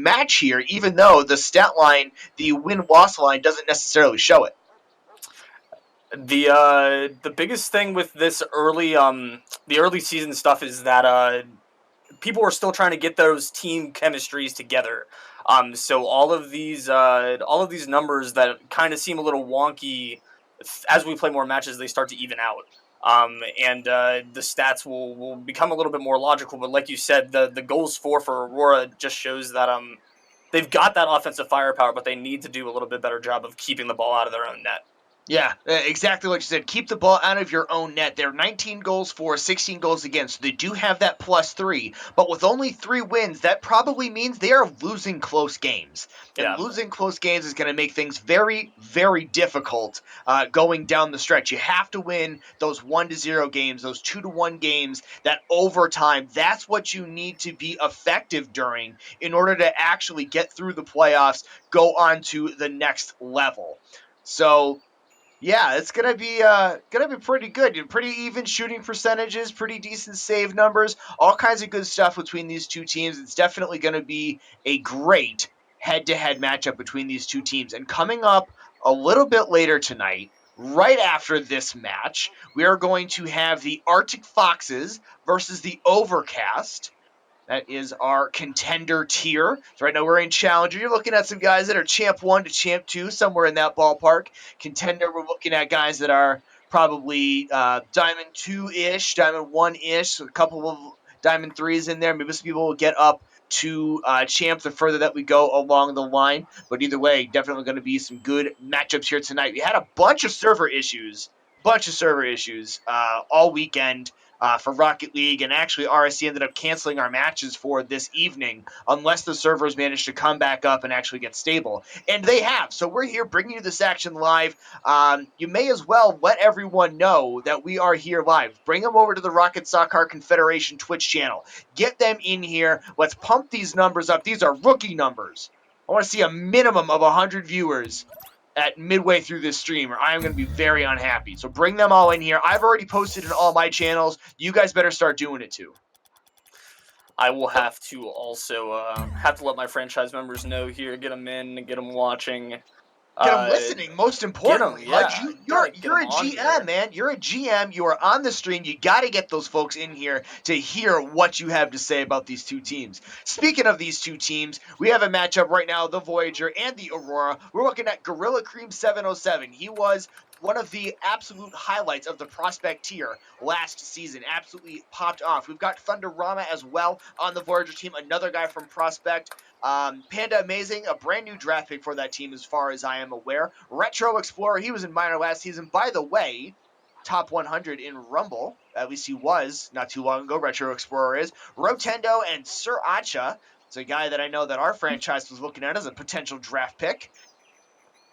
match here, even though the stat line, the win-loss line, doesn't necessarily show it. The biggest thing with this the early season stuff is that people are still trying to get those team chemistries together. So all of these numbers that kind of seem a little wonky as we play more matches, they start to even out. And the stats will become a little bit more logical. But like you said, the goals for Aurora just shows that they've got that offensive firepower, but they need to do a little bit better job of keeping the ball out of their own net. Yeah, exactly what you said. Keep the ball out of your own net. They're 19 goals for, 16 goals against. So they do have that +3, but with only 3 wins, that probably means they are losing close games. And losing close games is going to make things very, very difficult going down the stretch. You have to win those 1-0 games, those 2-1 games, that overtime. That's what you need to be effective during in order to actually get through the playoffs, go on to the next level. So yeah, it's gonna be pretty good. Pretty even shooting percentages, pretty decent save numbers, all kinds of good stuff between these two teams. It's definitely gonna be a great head-to-head matchup between these two teams. And coming up a little bit later tonight, right after this match, we are going to have the Arctic Foxes versus the Overcast. That is our contender tier. So right now we're in Challenger. You're looking at some guys that are Champ 1 to Champ 2, somewhere in that ballpark. Contender, we're looking at guys that are probably Diamond 2-ish, Diamond 1-ish, so a couple of Diamond 3s in there. Maybe some people will get up to Champ the further that we go along the line. But either way, definitely going to be some good matchups here tonight. We had a bunch of server issues all weekend. For Rocket League, and actually RSC ended up canceling our matches for this evening unless the servers managed to come back up and actually get stable. And they have. So we're here bringing you this action live. You may as well let everyone know that we are here live. Bring them over to the Soccar Confederation Twitch channel. Get them in here. Let's pump these numbers up. These are rookie numbers. I want to see a minimum of 100 viewers at midway through this stream, or I am going to be very unhappy. So bring them all in here. I've already posted in all my channels. You guys better start doing it too. I will have to also have to let my franchise members know here, get them in, get them watching. Get them listening, most importantly. You're a GM, man. You're a GM. You are on the stream. You got to get those folks in here to hear what you have to say about these two teams. Speaking of these two teams, we have a matchup right now, the Voyager and the Aurora. We're looking at Gorilla Cream 707. He was one of the absolute highlights of the prospect tier last season. Absolutely popped off. We've got Thunderama as well on the Voyager team, another guy from Prospect. Panda Amazing, a brand new draft pick for that team as far as I am aware. Retro Explorer, he was in minor last season. By the way, top 100 in Rumble. At least he was not too long ago. Retro Explorer is. Rotendo and Sir Acha. It's a guy that I know that our franchise was looking at as a potential draft pick.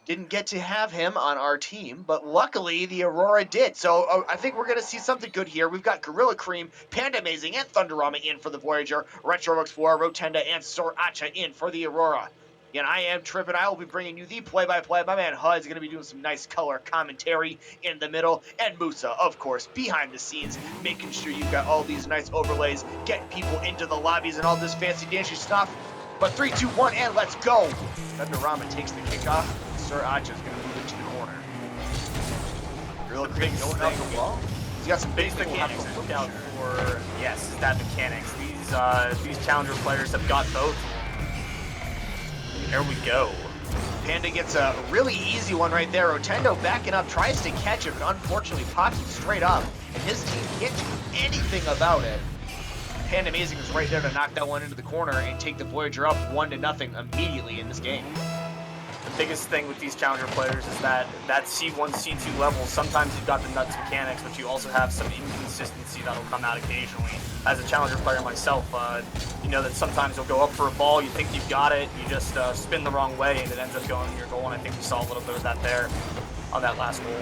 Didn't get to have him on our team, but luckily the Aurora did. So I think we're going to see something good here. We've got Gorilla Cream, Panda Amazing, and Thunderama in for the Voyager, Retro Explorer, Rotenda, and Sor Acha in for the Aurora. And I am Trippin'. I will be bringing you the play-by-play. My man HUD is going to be doing some nice color commentary in the middle. And Musah, of course, behind the scenes, making sure you've got all these nice overlays, getting people into the lobbies and all this fancy dancy stuff. But 3, 2, 1, and let's go. Thunderama takes the kickoff. Sir Acha is going to move into the corner. Real quick, going up the wall. He's got some big mechanics to look out for. Yes, that mechanics. These challenger players have got both. There we go. Panda gets a really easy one right there. Rotendo backing up, tries to catch it, but unfortunately pops it straight up. And his team can't do anything about it. Panda Amazing is right there to knock that one into the corner and take the Voyager up 1-0 immediately in this game. The biggest thing with these challenger players is that C1, C2 level, sometimes you've got the nuts mechanics, but you also have some inconsistency that'll come out occasionally. As a challenger player myself, you know that sometimes you'll go up for a ball, you think you've got it, you just spin the wrong way, and it ends up going in your goal, and I think we saw a little bit of that there on that last goal.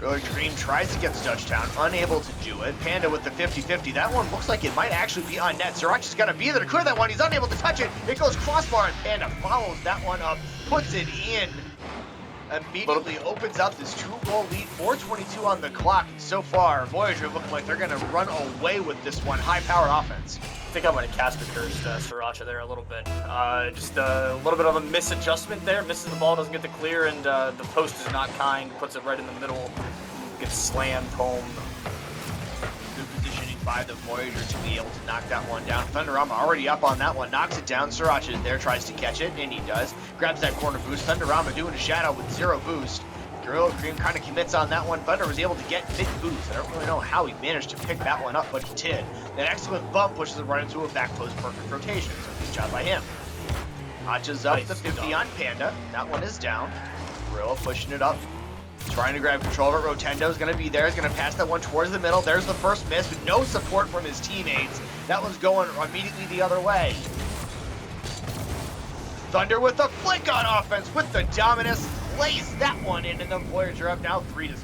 Really Dream tries to get the touchdown, unable to do it. Panda with the 50-50. That one looks like it might actually be on net. Sriracha's got to be there to clear that one. He's unable to touch it. It goes crossbar, and Panda follows that one up, puts it in. Immediately opens up this 2-goal lead. 4:22 on the clock. So far, Voyager looking like they're going to run away with this one. High-powered offense. think I might have Casper cursed Sriracha there a little bit. Just a little bit of a misadjustment there. Misses the ball, doesn't get the clear, and the post is not kind. Puts it right in the middle. Gets slammed home. Good positioning by the Voyager to be able to knock that one down. Thunderama already up on that one. Knocks it down. Sriracha is there, tries to catch it, and he does. Grabs that corner boost. Thunderama doing a shadow with 0 boost. Gorilla Cream kind of commits on that one. Thunder was able to get mid-boost. I don't really know how he managed to pick that one up, but he did. That excellent bump pushes it right into a back post perfect rotation, so good job by him. Notches up the 50 on Panda. That one is down. Gorilla pushing it up. Trying to grab control of it. Rotendo's going to be there. He's going to pass that one towards the middle. There's the first miss, but no support from his teammates. That one's going immediately the other way. Thunder with a flick on offense with the Dominus. Lays that one in, and the Voyager up now 3-0.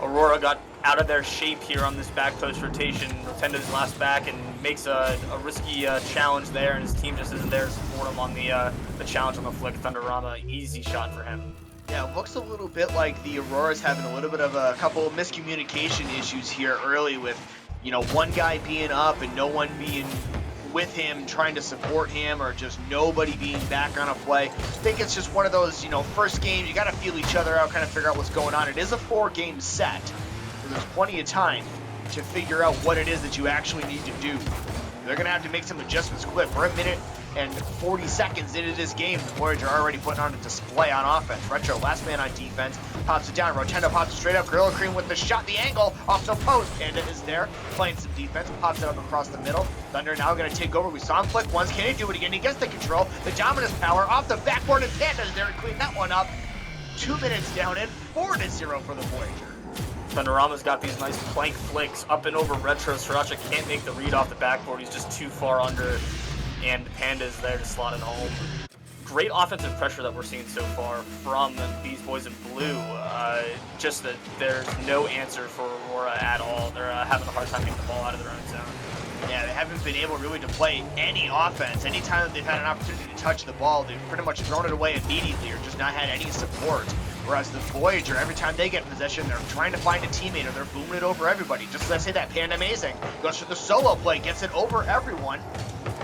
Aurora got out of their shape here on this back post rotation. Rotendo's last back and makes a risky challenge there, and his team just isn't there to support him on the challenge on the flick. Thunderama, easy shot for him. Yeah, it looks a little bit like the Aurora's having a little bit of a couple of miscommunication issues here early with, you know, one guy being up and no one being with him, trying to support him, or just nobody being back on a play. I think it's just one of those, you know, first games, you got to feel each other out, kind of figure out what's going on. It is a 4-game set, so there's plenty of time to figure out what it is that you actually need to do. They're going to have to make some adjustments quick. We're a minute and 40 seconds into this game. The Voyager are already putting on a display on offense. Retro, last man on defense, pops it down. Rotendo pops it straight up. Gorilla Cream with the shot, the angle, off the post. Panda is there, playing some defense, pops it up across the middle. Thunder now going to take over. We saw him flick once. Can he do it again? He gets the control. The Dominus power off the backboard, and Panda's there to clean that one up. 2 minutes down and 4-0 for the Voyager. Thunderama's got these nice plank flicks up and over Retro. Sriracha can't make the read off the backboard. He's just too far under, and Panda's there to slot it home. Great offensive pressure that we're seeing so far from these boys in blue. Just that there's no answer for Aurora at all. They're having a hard time getting the ball out of their own zone. Yeah, they haven't been able really to play any offense. Anytime that they've had an opportunity to touch the ball, they've pretty much thrown it away immediately or just not had any support. Whereas the Voyager, every time they get in possession, they're trying to find a teammate or they're booming it over everybody. Just as I say that, Panda amazing. Goes for the solo play, gets it over everyone.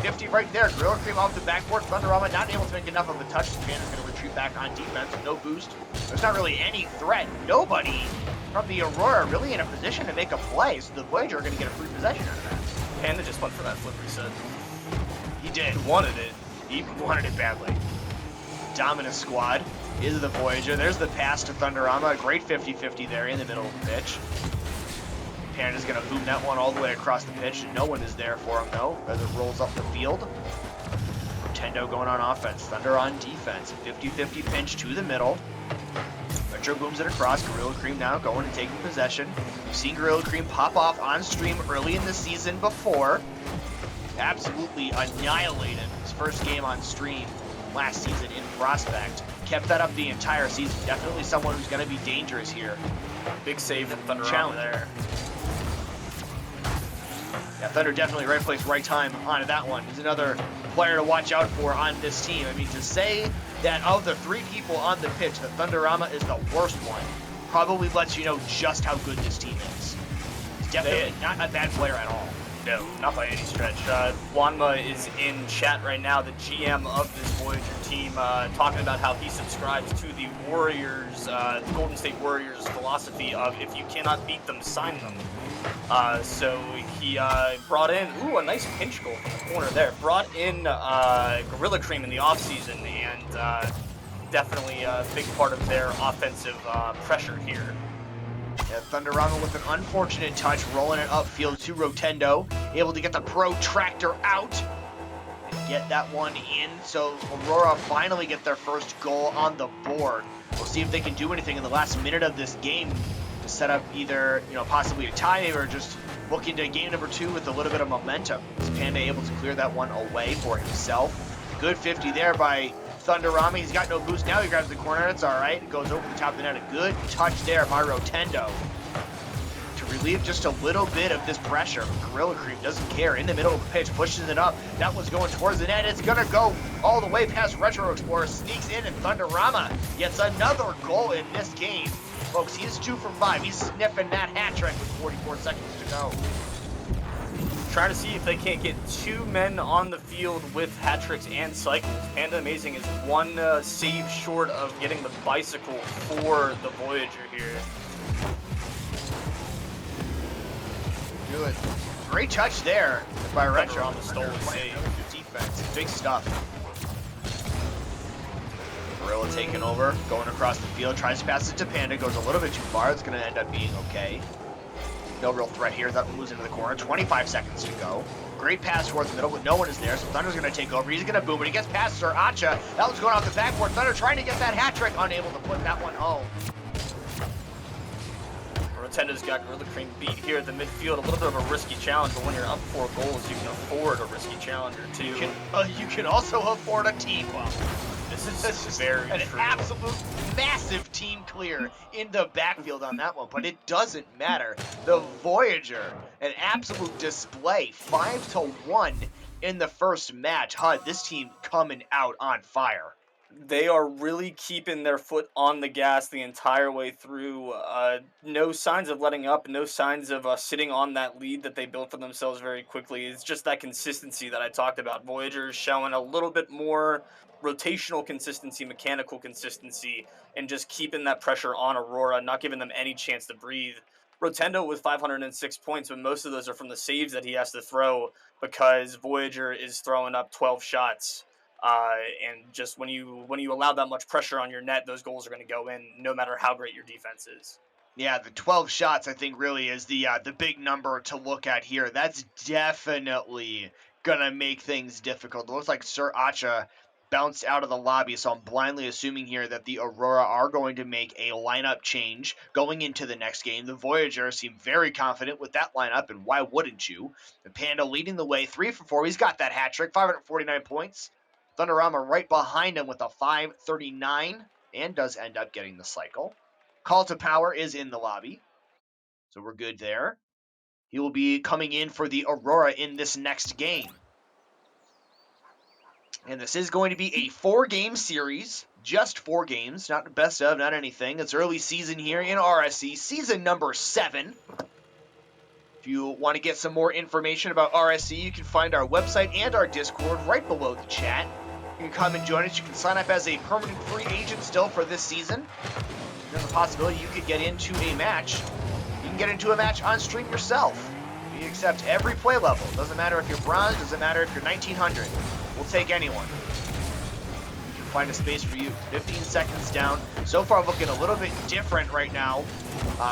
50 right there. Gorilla Cream off the backboard. Thunderama not able to make enough of a touch. Panda's going to retreat back on defense. No boost. There's not really any threat. Nobody from the Aurora really in a position to make a play. So the Voyager are going to get a free possession out of that. Panda just went for that flip reset. He did. He wanted it. He wanted it badly. Dominus squad is the Voyager. There's the pass to Thunderama. A great 50-50 there in the middle of the pitch. Panda's going to boom that one all the way across the pitch. No one is there for him, though, as it rolls up the field. Rotendo going on offense. Thunder on defense. 50-50 pinch to the middle. Retro booms it across. Gorilla Cream now going and taking possession. We've seen Gorilla Cream pop off on stream early in the season before. Absolutely annihilated his first game on stream last season in Prospect. Kept that up the entire season. Definitely someone who's going to be dangerous here. Big save from Thunder there. Yeah, Thunder definitely right place, right time on that one. He's another player to watch out for on this team. I mean, to say that of the 3 people on the pitch, that Thunderama is the worst one probably lets you know just how good this team is. He's definitely not a bad player at all. No, not by any stretch. Wanma is in chat right now, the GM of this Voyager team, talking about how he subscribes to the Warriors, the Golden State Warriors philosophy of if you cannot beat them, sign them. So he brought in, a nice pinch goal from the corner there. Brought in Gorilla Cream in the offseason, and definitely a big part of their offensive pressure here. Yeah, Thunderama with an unfortunate touch, rolling it upfield to Rotendo, able to get the protractor out and get that one in. So Aurora finally get their first goal on the board. We'll see if they can do anything in the last minute of this game to set up either, possibly a tie or just look into game number 2 with a little bit of momentum. Is Panda able to clear that one away for himself? Good 50 there by Thunderama. He's got no boost now. He grabs the corner. It's all right. It goes over the top of the net. A good touch there by Rotendo to relieve just a little bit of this pressure. Gorilla Cream doesn't care. In the middle of the pitch, pushes it up. That one's going towards the net. It's going to go all the way past Retro Explorer. Sneaks in, and Thunderama gets another goal in this game. Folks, he's 2 for 5. He's sniffing that hat trick with 44 seconds to go. trying to see if they can't get 2 men on the field with hat tricks and cycles. Panda Amazing is 1 save short of getting the bicycle for the Voyager here. Good. Great touch there by Retro on the stolen save. Defense. Big stuff. Gorilla taking over, going across the field, tries to pass it to Panda, goes a little bit too far. It's going to end up being okay. No real threat here. That one moves into the corner. 25 seconds to go. Great pass towards the middle, but no one is there, so Thunder's going to take over. He's going to boom, but he gets past Sir Acha. That one's going off the backboard. Thunder trying to get that hat trick, unable to put that one home. Rotendo's got Gorilla Cream beat here at the midfield. A little bit of a risky challenge, but when you're up 4 goals, you can afford a risky challenger too. You can also afford a team bump. This is very an true. Absolute massive team clear in the backfield on that one, but it doesn't matter. The Voyager, an absolute display, 5-1 in the first match. HUD, this team coming out on fire. They are really keeping their foot on the gas the entire way through. No signs of letting up, no signs of sitting on that lead that they built for themselves very quickly. It's just that consistency that I talked about. Voyager is showing a little bit more rotational consistency, mechanical consistency, and just keeping that pressure on Aurora, not giving them any chance to breathe. Rotendo with 506 points, but most of those are from the saves that he has to throw because Voyager is throwing up 12 shots. And just when you allow that much pressure on your net, those goals are going to go in no matter how great your defense is. Yeah, the 12 shots I think really is the big number to look at here. That's definitely going to make things difficult. It looks like Sir Acha bounced out of the lobby, so I'm blindly assuming here that the Aurora are going to make a lineup change going into the next game. The Voyager seem very confident with that lineup, and why wouldn't you? The Panda leading the way, 3 for 4. He's got that hat trick, 549 points. Thunderama right behind him with a 539, and does end up getting the cycle. Call to Power is in the lobby, so we're good there. He will be coming in for the Aurora in this next game. And this is going to be a 4-game series, just 4 games, not the best of, not anything. It's early season here in RSC, season number 7. If you want to get some more information about RSC, you can find our website and our Discord right below the chat. You can come and join us. You can sign up as a permanent free agent still for this season. There's a possibility you could get into a match. You can get into a match on stream yourself. We accept every play level. Doesn't matter if you're bronze, doesn't matter if you're 1900. We'll take anyone. We can find a space for you. 15 seconds down. So far looking a little bit different right now.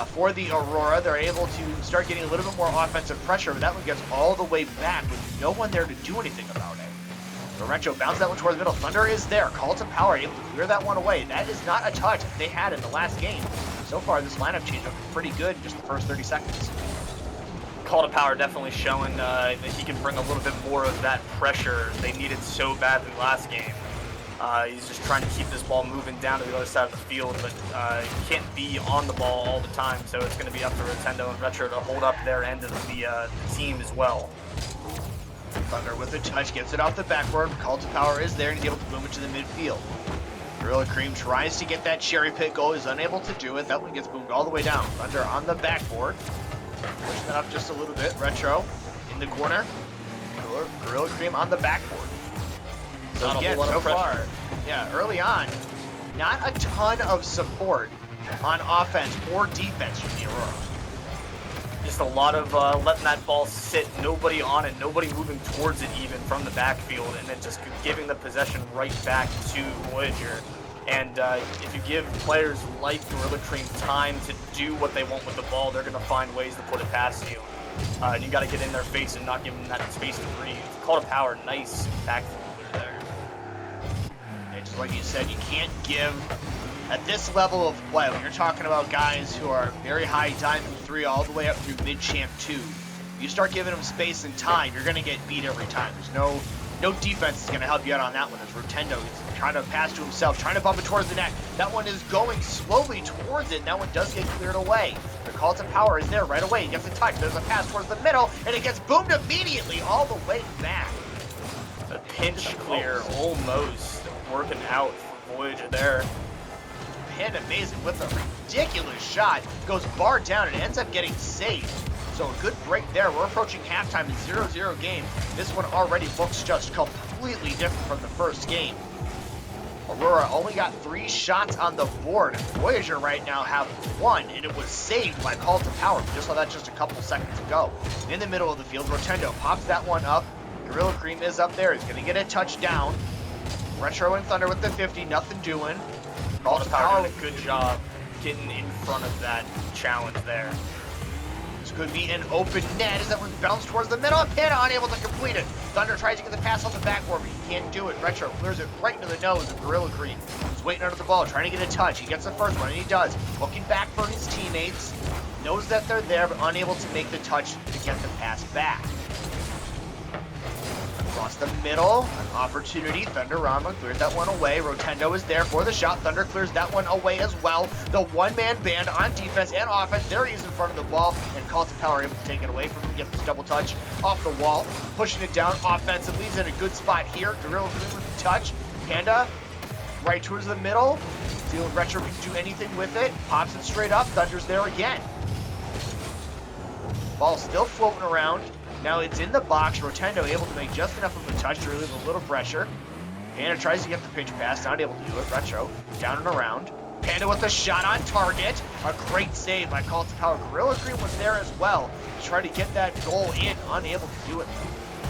For the Aurora, they're able to start getting a little bit more offensive pressure, but that one gets all the way back with no one there to do anything about it. Lorenzo bounces that one towards the middle. Thunder is there. Call to Power, able to clear that one away. That is not a touch that they had in the last game. So far, this lineup change up pretty good in just the first 30 seconds. Call to Power definitely showing that he can bring a little bit more of that pressure they needed so badly last game. He's just trying to keep this ball moving down to the other side of the field, but he can't be on the ball all the time, so it's going to be up to Rotendo and Retro to hold up their end of the team as well. Thunder with a touch, gets it off the backboard. Call to Power is there and he's able to boom it to the midfield. Gorilla Cream tries to get that cherry pick goal, is unable to do it. That one gets boomed all the way down. Thunder on the backboard. Pushing that up just a little bit. Retro in the corner. Gorilla Cream on the backboard. So again, so far, yeah, early on, not a ton of support on offense or defense from the Aurora. Just a lot of letting that ball sit, nobody on it, nobody moving towards it even from the backfield, and then just giving the possession right back to Voyager. And if you give players like Gorilla Cream time to do what they want with the ball, they're going to find ways to put it past you. And you got to get in their face and not give them that space to breathe. Call to Power, nice backfield there. And just like you said, you can't give at this level of play, when you're talking about guys who are very high Diamond 3 all the way up through Mid-Champ 2, you start giving them space and time, you're going to get beat every time. There's no defense is going to help you out on that one. As Rotendo is trying to pass to himself, trying to bump it towards the net. That one is going slowly towards it, and that one does get cleared away. The Call to Power is there right away. He gets a touch. There's a pass towards the middle, and it gets boomed immediately all the way back. A pinch clear almost working out for Voyager there. And Amazing with a ridiculous shot, goes bar down and ends up getting saved. So a good break there. We're approaching halftime, a 0-0 game. This one already looks just completely different from the first game. Aurora only got 3 shots on the board. Voyager right now have 1, and it was saved by Call to Power. We just saw that just a couple seconds ago. In the middle of the field, Rotendo pops that one up. Gorilla Cream is up there. He's going to get a touchdown. Retro and Thunder with the 50, nothing doing. Call to Power did a good job getting in front of that challenge there. This could be an open net as that one bounced towards the middle. Panda unable to complete it. Thunder tries to get the pass off the backboard, but he can't do it. Retro clears it right into the nose of Gorilla Cream. He's waiting under the ball, trying to get a touch. He gets the first one, and he does. Looking back for his teammates. Knows that they're there, but unable to make the touch to get the pass back. Across the middle, an opportunity. Thunderama cleared that one away. Rotendo is there for the shot. Thunder clears that one away as well. The one-man band on defense and offense. There he is in front of the ball, and Call to Power able to take it away from him. Get this double touch off the wall, pushing it down offensively. He's in a good spot here. Gorilla Cream with the touch. Panda right towards the middle. See if Retro can do anything with it. Pops it straight up. Thunder's there again. Ball still floating around. Now it's in the box. Rotendo able to make just enough of a touch to relieve a little pressure. Panda tries to get the pitch pass, not able to do it. Retro down and around. Panda with a shot on target. A great save by Call to Power. Gorilla Cream was there as well to try to get that goal in. Unable to do it.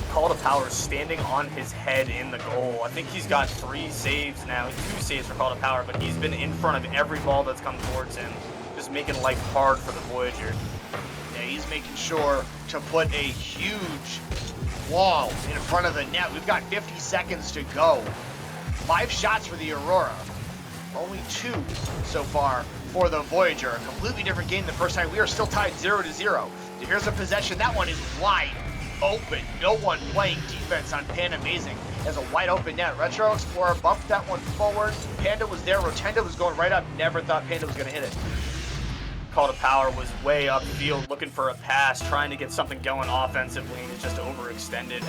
Call to Power standing on his head in the goal. I think he's got 3 saves now. 2 saves for Call to Power, but he's been in front of every ball that's come towards him. Just making life hard for the Voyager. Yeah, he's making sure to put a huge wall in front of the net. We've got 50 seconds to go. 5 shots for the Aurora. Only 2 so far for the Voyager. A completely different game than the first time. We are still tied 0-0. So here's a possession. That one is wide open. No one playing defense on Panda. Amazing. As a wide open net. Retro Explorer bumped that one forward. Panda was there. Rotendo was going right up. Never thought Panda was going to hit it. Call to Power was way upfield looking for a pass, trying to get something going offensively, and it's just overextended.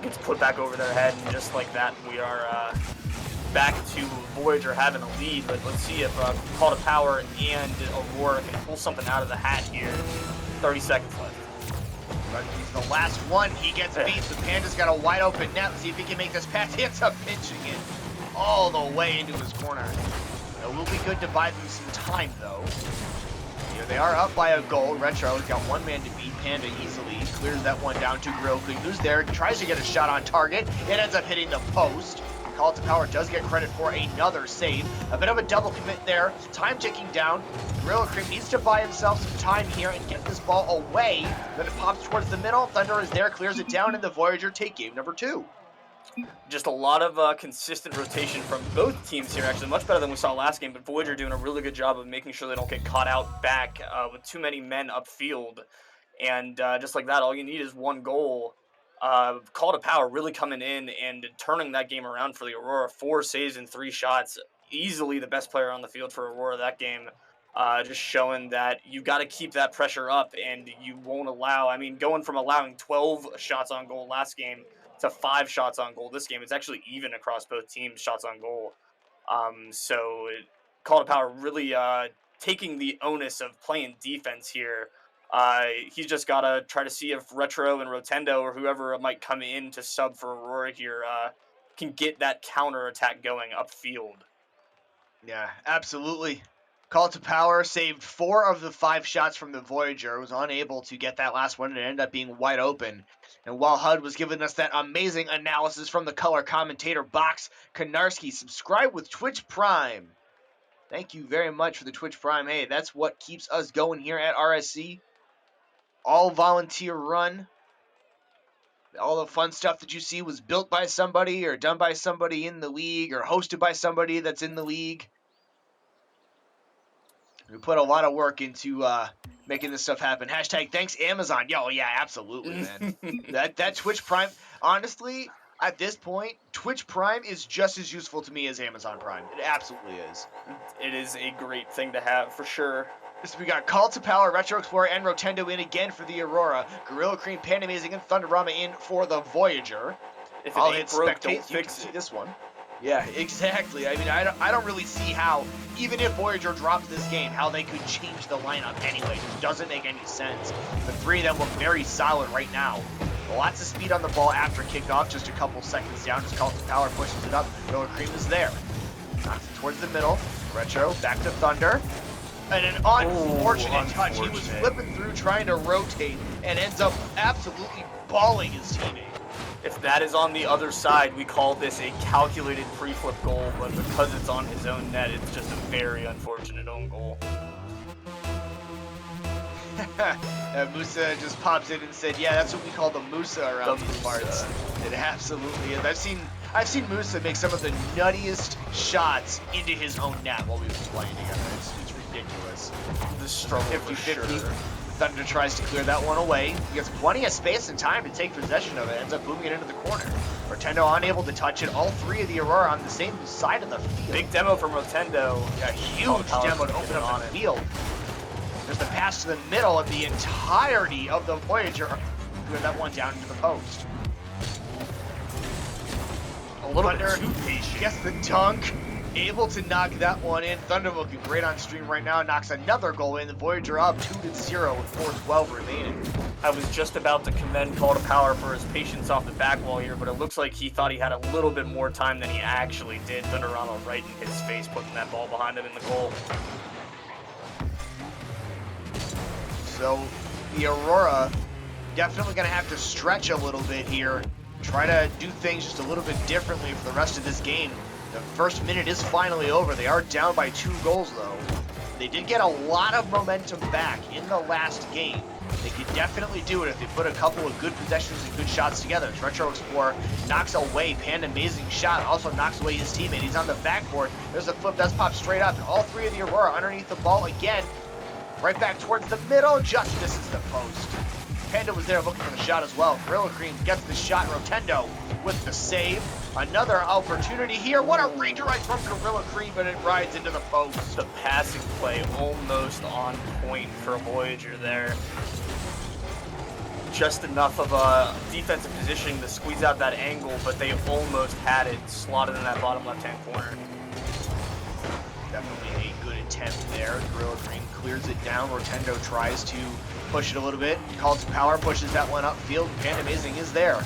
Gets put back over their head, and just like that, we are back to Voyager having a lead. But let's see if Call to Power and Aurora can pull something out of the hat here. 30 seconds left. But he's the last one. He gets beat. The Panda's got a wide open net. Let's see if he can make this pass. He ends up pinching it all the way into his corner. It will be good to buy them some time, though. Here they are up by a goal. Retro's got one man to beat. Panda easily clears that one down to Gorilla Cream, who's there, tries to get a shot on target. It ends up hitting the post. Call to Power does get credit for another save. A bit of a double commit there. Time ticking down. Gorilla Cream needs to buy himself some time here and get this ball away. Then it pops towards the middle. Thunder is there, clears it down, and the Voyager take game number 2. Just a lot of consistent rotation from both teams here, actually. Much better than we saw last game, but Voyager doing a really good job of making sure they don't get caught out back with too many men upfield. And just like that, all you need is one goal. Call to Power really coming in and turning that game around for the Aurora. 4 saves and 3 shots. Easily the best player on the field for Aurora that game. Just showing that you got to keep that pressure up, and you won't allow, I mean, going from allowing 12 shots on goal last game to 5 shots on goal this game, it's actually even across both teams, shots on goal. So Call to Power really taking the onus of playing defense here. He's just got to try to see if Retro and Rotendo or whoever might come in to sub for Aurora here can get that counter attack going upfield. Yeah, absolutely. Call to Power saved 4 of the 5 shots from the Voyager. Was unable to get that last one, and it ended up being wide open. And while HUD was giving us that amazing analysis from the color commentator box, Konarski, subscribe with Twitch Prime. Thank you very much for the Twitch Prime. Hey, that's what keeps us going here at RSC. All volunteer run. All the fun stuff that you see was built by somebody or done by somebody in the league or hosted by somebody that's in the league. We put a lot of work into making this stuff happen. Hashtag thanks Amazon. Yo, yeah, absolutely, man. that Twitch Prime, honestly, at this point, Twitch Prime is just as useful to me as Amazon Prime. It absolutely is. It is a great thing to have, for sure. So we got Call to Power, Retro Explorer, and Rotendo in again for the Aurora. Gorilla Cream, Panda Amazing, and Thunderama in for the Voyager. If I'll it hit ain't broke, spectate. don't You can fix see it. this one. Yeah, exactly. I mean, I don't really see how, even if Voyager drops this game, how they could change the lineup anyway. It just doesn't make any sense. The three of them look very solid right now. Lots of speed on the ball after kickoff, just a couple seconds down. Just Cult of Power pushes it up. Gorilla Cream is there. Knocks it towards the middle. Retro, back to Thunder. And an unfortunate touch. He was flipping through trying to rotate and ends up absolutely balling his teammate. If that is on the other side, we call this a calculated pre-flip goal, but because it's on his own net, it's just a very unfortunate own goal. Musah just pops in and said, "Yeah, that's what we call the musah around these parts." It absolutely is. I've seen Musah make some of the nuttiest shots into his own net while we were playing together. It's ridiculous. The struggle 50-50. Thunder tries to clear that one away. He gets plenty of space and time to take possession of it. Ends up booming it into the corner. Rotendo unable to touch it. All three of the Aurora on the same side of the field. Big demo from Rotendo. A huge demo to open up the field. There's the pass to the middle of the entirety of the Voyager. Clear that one down into the post. A little bit too patient. Gets the dunk. Able to knock that one in. Thunder looking great on stream right now. Knocks another goal in. The Voyager up 2-0 with 4:12 remaining. I was just about to commend Cult of Power for his patience off the back wall here, but it looks like he thought he had a little bit more time than he actually did. Thunderama right in his face, putting that ball behind him in the goal. So the Aurora definitely going to have to stretch a little bit here. Try to do things just a little bit differently for the rest of this game. The first minute is finally over. They are down by 2 goals, though. They did get a lot of momentum back in the last game. They could definitely do it if they put a couple of good possessions and good shots together. Retro Explorer knocks away Panda, amazing shot. Also knocks away his teammate. He's on the backboard. There's a flip that's popped straight up. And all three of the Aurora underneath the ball again. Right back towards the middle. Just misses the post. Panda was there looking for the shot as well. Gorilla Cream gets the shot. Rotendo with the save. Another opportunity here. What a redirect from Gorilla Cream, but it rides into the post. The passing play almost on point for Voyager there. Just enough of a defensive positioning to squeeze out that angle, but they almost had it slotted in that bottom left-hand corner. Definitely a good attempt there. Gorilla Cream clears it down. Rotendo tries to push it a little bit. Calls Power, pushes that one upfield. Panda Amazing is there.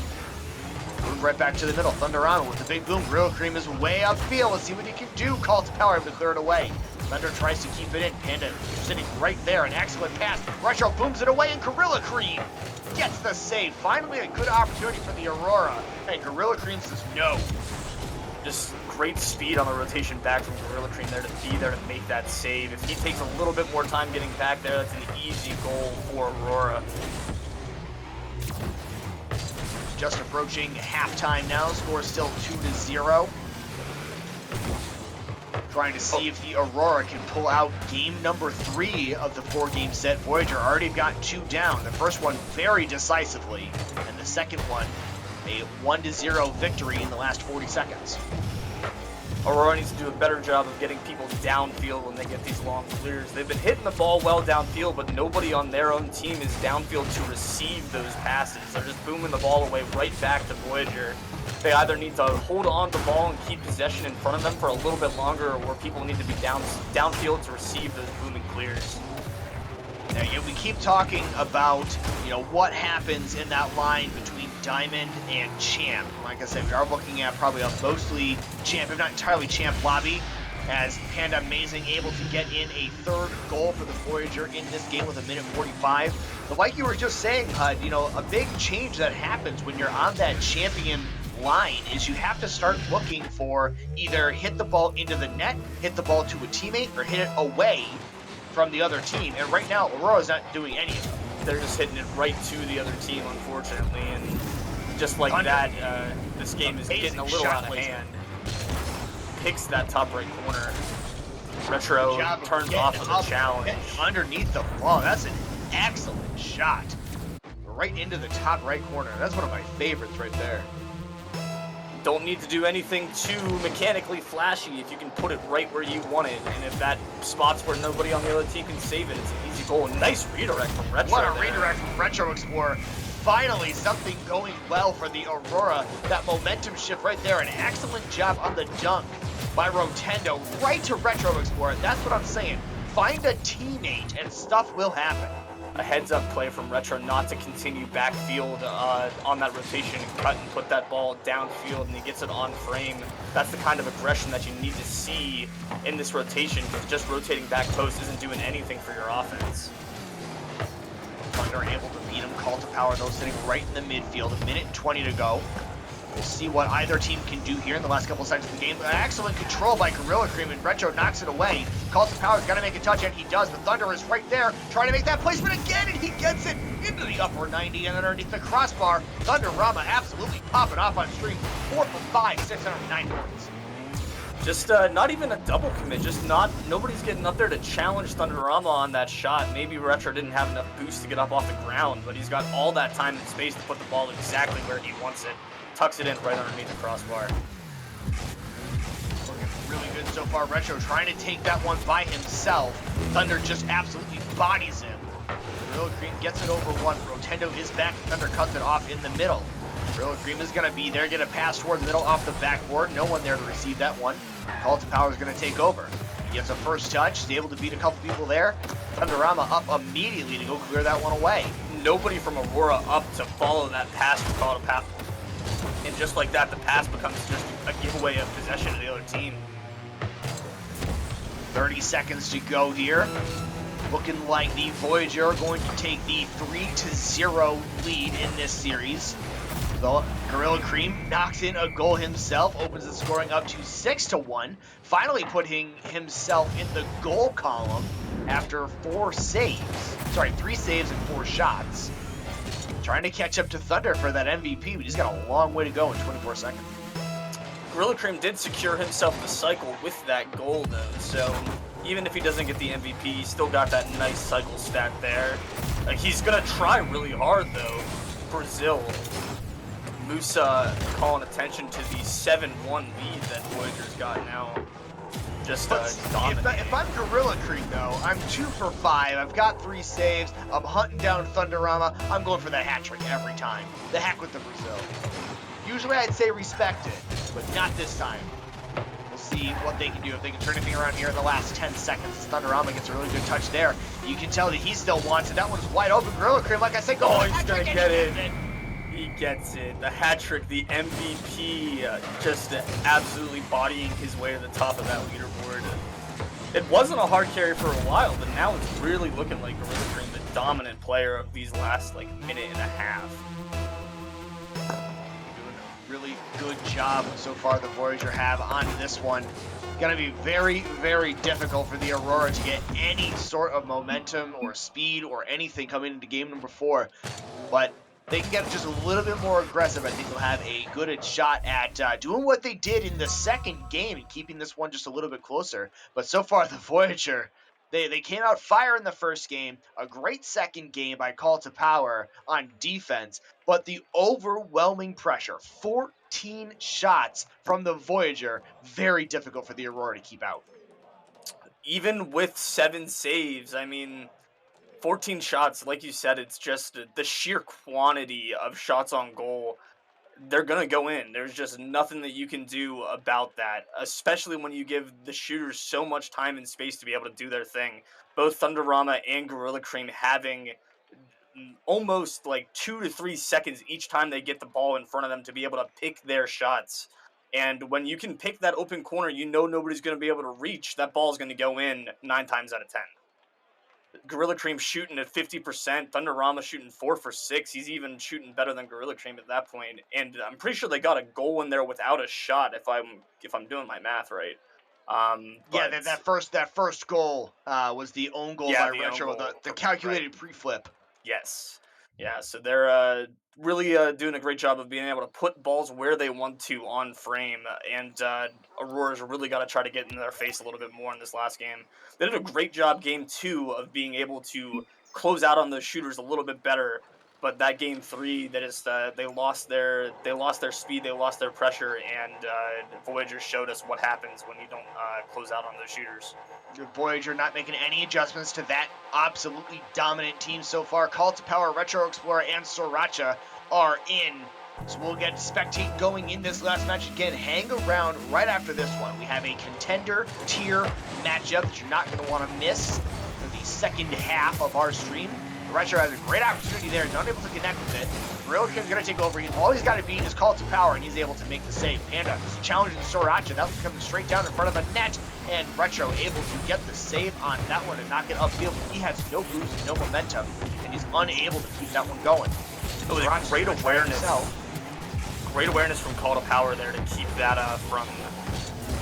Move right back to the middle. Thunder on with the big boom. Gorilla Cream is way upfield. Let's see what he can do. Calls Power able to clear it away. Thunder tries to keep it in. Panda sitting right there. An excellent pass. Retro booms it away, and Gorilla Cream gets the save. Finally a good opportunity for the Aurora. And Gorilla Cream says no. Just great speed on the rotation back from Gorilla Cream there to be there to make that save. If he takes a little bit more time getting back there, that's an easy goal for Aurora. Just approaching halftime now. Score still 2-0. Trying to see if the Aurora can pull out game number 3 of the 4-game set. Voyager already got 2 down. The first one very decisively, and the second one a 1-0 victory in the last 40 seconds. Aurora needs to do a better job of getting people downfield when they get these long clears. They've been hitting the ball well downfield, but nobody on their own team is downfield to receive those passes. They're just booming the ball away right back to Voyager. They either need to hold on to the ball and keep possession in front of them for a little bit longer, or people need to be downfield to receive those booming clears. Now, yeah, we keep talking about, what happens in that line between Diamond and Champ. Like I said, we are looking at probably a mostly Champ, if not entirely Champ lobby, as Panda Amazing able to get in a 3rd goal for the Voyager in this game with 1:45. But like you were just saying, Hud, a big change that happens when you're on that champion line is you have to start looking for either hit the ball into the net, hit the ball to a teammate, or hit it away from the other team. And right now, Aurora's not doing any of it. They're just hitting it right to the other team, unfortunately, and just like that, this game is getting a little out of hand. Picks that top right corner. Retro turns off of the challenge. Underneath the ball, that's an excellent shot. Right into the top right corner. That's one of my favorites right there. Don't need to do anything too mechanically flashy if you can put it right where you want it. And if that spot's where nobody on the other team can save it, it's an easy goal. Nice redirect from Retro. What a redirect from Retro Explorer. finally something going well for the Aurora. That momentum shift right there. An excellent job on the dunk by Rotendo right to Retro Explorer. That's what I'm saying. Find a teammate and stuff will happen. A heads-up play from Retro not to continue backfield on that rotation and cut and put that ball downfield, and he gets it on frame. That's the kind of aggression that you need to see in this rotation, because just rotating back post isn't doing anything for your offense. Thunder able to beat him. Call to power, though, sitting right in the midfield. 1:20 to go. We'll see what either team can do here in the last couple seconds of the game. Excellent control by Gorilla Cream, and Retro knocks it away. Call to power's got to make a touch, and he does. The Thunder is right there, trying to make that placement again, and he gets it into the upper 90 and underneath the crossbar. Thunderama absolutely popping off on streak. 4 for 5, 609 points. Just not even a double commit. Just nobody's getting up there to challenge Thunderama on that shot. Maybe Retro didn't have enough boost to get up off the ground, but he's got all that time and space to put the ball exactly where he wants it. Tucks it in right underneath the crossbar. Looking really good so far. Retro trying to take that one by himself. Thunder just absolutely bodies him. Gorilla Cream gets it over one. Rotendo is back. Thunder cuts it off in the middle. Gorilla Cream is going to be there. Get a pass toward the middle off the backboard. No one there to receive that one. Call to Power is going to take over. He gets a first touch. He's able to beat a couple people there. Thunderama up immediately to go clear that one away. Nobody from Aurora up to follow that pass from Call to Power. And just like that, the pass becomes just a giveaway of possession to the other team. 30 seconds to go here. Looking like the Voyager are going to take the 3-0 lead in this series. The Gorilla Cream knocks in a goal himself, opens the scoring up to 6-1, finally putting himself in the goal column after 3 saves and 4 shots. Trying to catch up to Thunder for that MVP, but he's got a long way to go in 24 seconds. Gorilla Cream did secure himself the cycle with that goal, though, so even if he doesn't get the MVP, he's still got that nice cycle stat there. He's going to try really hard, though. Brazil. Musah calling attention to the 7-1 lead that Voyager's got now. Just dominating. If I'm Gorilla Cream, though, I'm 2 for 5. I've got 3 saves. I'm hunting down Thunderama. I'm going for that hat trick every time. The heck with the Brazil. Usually I'd say respect it, but not this time. We'll see what they can do. If they can turn anything around here in the last 10 seconds. Thunderama gets a really good touch there. You can tell that he still wants it. That one's wide open. Gorilla Cream, like I said, he's going to get it. He gets it. The hat trick, the MVP, just absolutely bodying his way to the top of that leaderboard. It wasn't a hard carry for a while, but now it's really looking like Gorilla Cream, the dominant player of these last minute and a half. Doing a really good job so far the Voyager have on this one. Gonna be very, very difficult for the Aurora to get any sort of momentum or speed or anything coming into game number 4, but they can get just a little bit more aggressive. I think they'll have a good shot at doing what they did in the second game and keeping this one just a little bit closer. But so far, the Voyager, they came out fire in the first game. A great second game by Call to Power on defense. But the overwhelming pressure, 14 shots from the Voyager, very difficult for the Aurora to keep out. Even with 7 saves, I mean, 14 shots, like you said, it's just the sheer quantity of shots on goal. They're going to go in. There's just nothing that you can do about that, especially when you give the shooters so much time and space to be able to do their thing. Both Thunderama and Gorilla Cream having almost 2 to 3 seconds each time they get the ball in front of them to be able to pick their shots. And when you can pick that open corner, you know nobody's going to be able to reach. That ball's going to go in 9 times out of 10. Gorilla Cream shooting at 50%. Thunderama shooting 4 for 6. He's even shooting better than Gorilla Cream at that point. And I'm pretty sure they got a goal in there without a shot, if I'm doing my math right. Yeah, that first goal was the own goal by Retro, the calculated pre-flip. Yes. Yeah, so they're really doing a great job of being able to put balls where they want to on frame, and Aurora's really got to try to get in their face a little bit more in this last game. They did a great job game 2 of being able to close out on those shooters a little bit better, But that game 3, that is they lost their speed, they lost their pressure, and Voyager showed us what happens when you don't close out on those shooters. Voyager not making any adjustments to that absolutely dominant team so far. Call to Power, Retro Explorer, and Sriracha are in. So we'll get spectate going in this last match again. Hang around right after this one. We have a contender tier matchup that you're not going to want to miss for the second half of our stream. Retro has a great opportunity there, not able to connect with it. Gorilla King's going to take over. All he's got to beat is Call to Power, and he's able to make the save. Panda challenging Sriracha. That was coming straight down in front of the net, and Retro able to get the save on that one and knock it upfield. He has no boost, no momentum, and he's unable to keep that one going. It was a great awareness. Great awareness from Call to Power there to keep that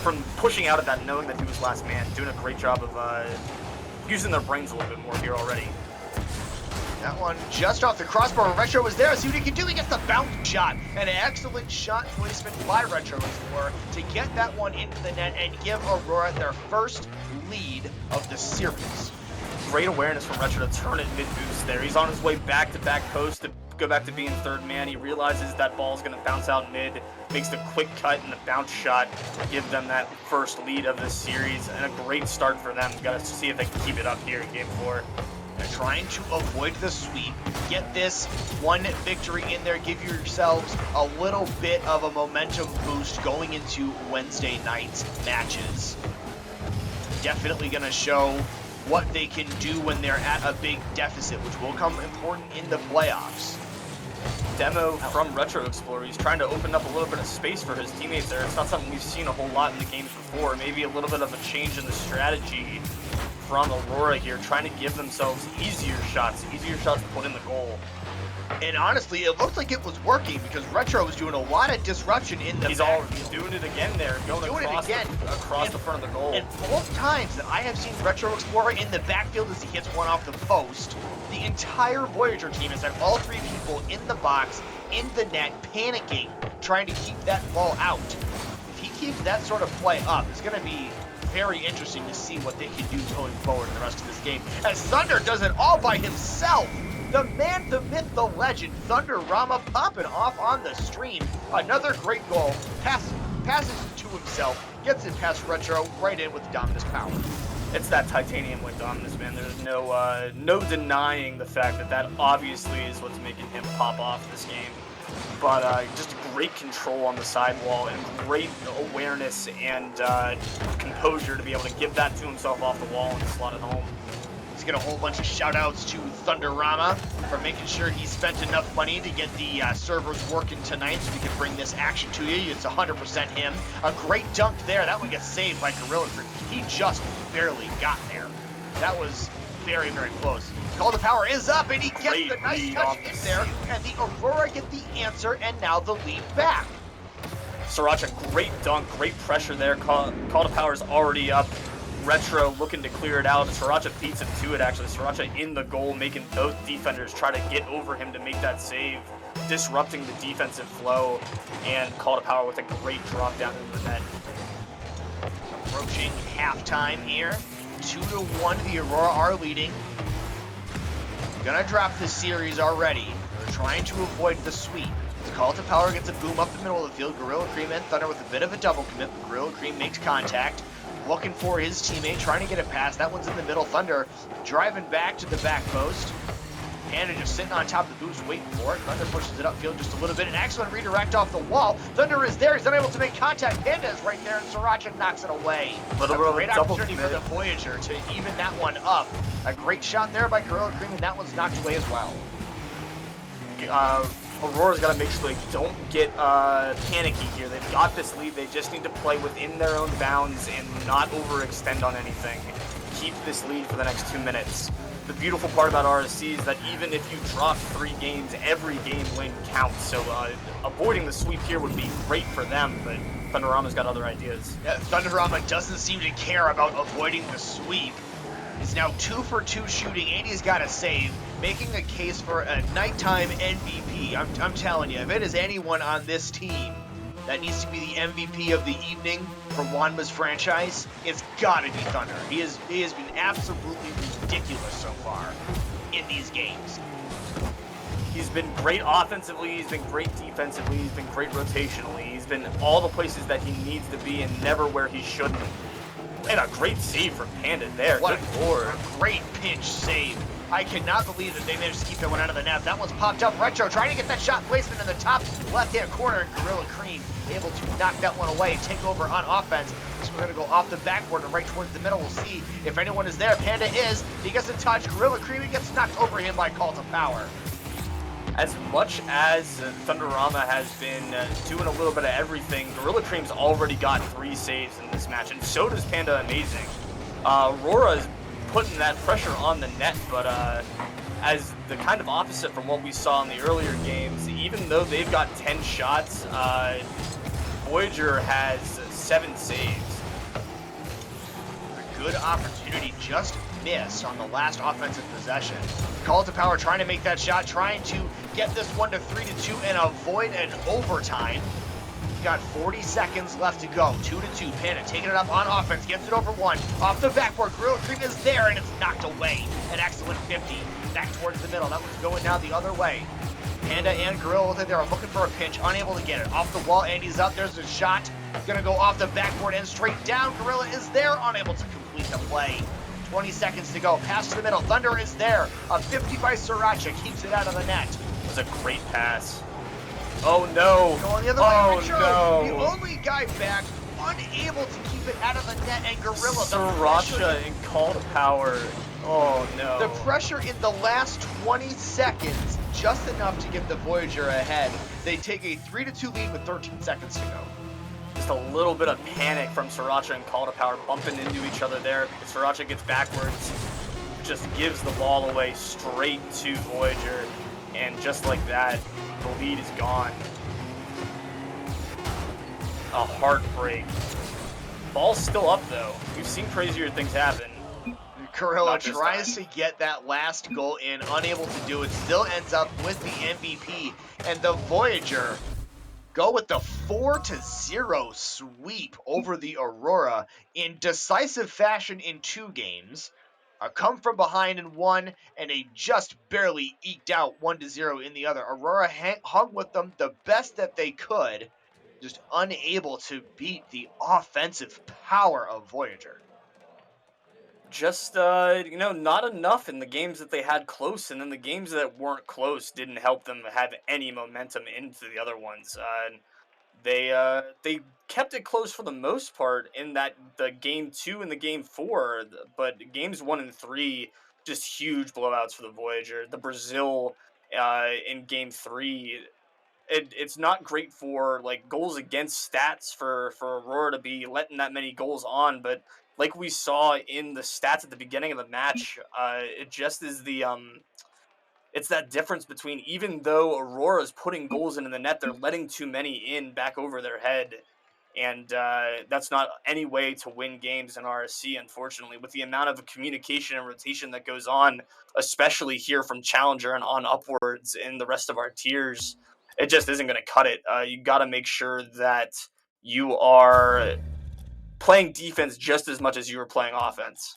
from pushing out at that, knowing that he was last man. Doing a great job of using their brains a little bit more here already. That one just off the crossbar. Retro was there. See what he can do. He gets the bounce shot. An excellent shot placement by Retro Explorer to get that one into the net and give Aurora their first lead of the series. Great awareness from Retro to turn it mid-boost there. He's on his way back to back post to go back to being third man. He realizes that ball's going to bounce out mid, makes the quick cut and the bounce shot to give them that first lead of this series, and a great start for them. We've got to see if they can keep it up here in Game 4. They're trying to avoid the sweep, get this one victory in there, give yourselves a little bit of a momentum boost going into Wednesday night's matches. Definitely going to show what they can do when they're at a big deficit, which will come important in the playoffs. Demo from Retro Explorer. He's trying to open up a little bit of space for his teammates there. It's not something we've seen a whole lot in the games before. Maybe a little bit of a change in the strategy from Aurora here, trying to give themselves easier shots to put in the goal. And honestly, it looked like it was working because Retro was doing a lot of disruption in the He's doing it again there, going across the front of the goal. And both times that I have seen Retro Explorer in the backfield as he hits one off the post, the entire Voyager team has had all three people in the box, in the net, panicking, trying to keep that ball out. If he keeps that sort of play up, it's going to be very interesting to see what they can do going forward in the rest of this game. As Thunder does it all by himself. The man, the myth, the legend, Thunder Rama popping off on the stream. Another great goal. Passes it to himself, gets it past Retro, right in with Dominus power. It's that titanium with Dominus, man. There's no denying the fact that obviously is what's making him pop off this game. But just great control on the sidewall and great awareness and composure to be able to give that to himself off the wall and slot it home. He's got a whole bunch of shout-outs to Thunder Rama for making sure he spent enough money to get the servers working tonight so we can bring this action to you. It's 100% him. A great dunk there. That one gets saved by Gorilla Crew. He just barely got there. That was very, very close. Call to Power is up, and he gets the nice touch in there, and the Aurora get the answer, and now the lead back. Sriracha, great dunk, great pressure there. Call to Power is already up. Retro looking to clear it out. Sriracha beats him to it, actually. Sriracha in the goal, making both defenders try to get over him to make that save, disrupting the defensive flow, and Call to Power with a great drop down into the net. Approaching halftime here. 2-1, the Aurora are leading. Gonna drop this series already. They're trying to avoid the sweep. Call to Power gets a boom up the middle of the field. Gorilla Cream and Thunder with a bit of a double commit. Gorilla Cream makes contact. Looking for his teammate, trying to get it past. That one's in the middle. Thunder driving back to the back post. Panda just sitting on top of the boost, waiting for it. Thunder pushes it upfield just a little bit. An excellent redirect off the wall. Thunder is there. He's unable to make contact. Panda is right there, and Sriracha knocks it away. A great opportunity for the Voyager to even that one up. A great shot there by Gorilla Cream, and that one's knocked away as well. Aurora's got to make sure they don't get panicky here. They've got this lead. They just need to play within their own bounds and not overextend on anything. Keep this lead for the next 2 minutes. The beautiful part about RSC is that even if you drop 3 games, every game win counts. So avoiding the sweep here would be great for them, but Thunderama's got other ideas. Yeah, Thunderama doesn't seem to care about avoiding the sweep. He's now 2 for 2 shooting, and he's got a save, making a case for a nighttime MVP. I'm telling you, if it is anyone on this team that needs to be the MVP of the evening for Wanma's franchise, it's got to be Thunder. He has been absolutely ridiculous so far in these games. He's been great offensively, he's been great defensively, he's been great rotationally. He's been all the places that he needs to be and never where he shouldn't. And a great save from Panda there. What Good lord. A great pinch save. I cannot believe that they managed to keep that one out of the net. That one's popped up. Retro trying to get that shot placement in the top left-hand corner. Gorilla Cream able to knock that one away and take over on offense. So we're going to go off the backboard and right towards the middle. We'll see if anyone is there. Panda is. He gets in touch. Gorilla Cream gets knocked over him by Call to Power. As much as Thunderama has been doing a little bit of everything, Gorilla Cream's already got 3 saves in this match, and so does Panda Amazing. Aurora's putting that pressure on the net, but as the kind of opposite from what we saw in the earlier games, even though they've got 10 shots, Voyager has 7 saves. A good opportunity just missed on the last offensive possession. Call to Power trying to make that shot, trying to get this one to 3-2 and avoid an overtime. We've got 40 seconds left to go. 2-2. Panda taking it up on offense, gets it over 1. Off the backboard, Gorilla Cream is there, and it's knocked away. An excellent 50. Back towards the middle. That one's going now the other way. Panda and Gorilla there are looking for a pinch, unable to get it. Off the wall, Andy's up. There's a shot. Gonna go off the backboard and straight down. Gorilla is there, unable to complete the play. 20 seconds to go. Pass to the middle. Thunder is there. A 50 by Sriracha keeps it out of the net. It was a great pass. Oh no. Going the other way. Retro, no. The only guy back, unable to keep it out of the net, and Gorilla. Sriracha and Call to Power. Oh no. The pressure in the last 20 seconds, just enough to get the Voyager ahead. They take a 3-2 lead with 13 seconds to go. Just a little bit of panic from Sriracha and Call to Power bumping into each other there. Sriracha gets backwards, just gives the ball away straight to Voyager, and just like that, the lead is gone. A heartbreak. Ball's still up though. We've seen crazier things happen. Gorilla tries to get that last goal in, unable to do it, still ends up with the MVP, and the Voyager go with the 4-0 sweep over the Aurora in decisive fashion in 2 games. A come from behind in 1, and a just barely eked out 1-0 in the other. Aurora hung with them the best that they could, just unable to beat the offensive power of Voyager. Just, not enough in the games that they had close, and then the games that weren't close didn't help them have any momentum into the other ones. They kept it close for the most part in the game 2 and the game 4, but games 1 and 3, just huge blowouts for the Voyager. The Brazil in game 3, it's not great for like goals against stats for Aurora to be letting that many goals on, but like we saw in the stats at the beginning of the match, it just is it's that difference between, even though Aurora's putting goals into the net, they're letting too many in back over their head. And that's not any way to win games in RSC, unfortunately, with the amount of communication and rotation that goes on, especially here from Challenger and on upwards in the rest of our tiers. It just isn't going to cut it. You got to make sure that you are playing defense just as much as you were playing offense.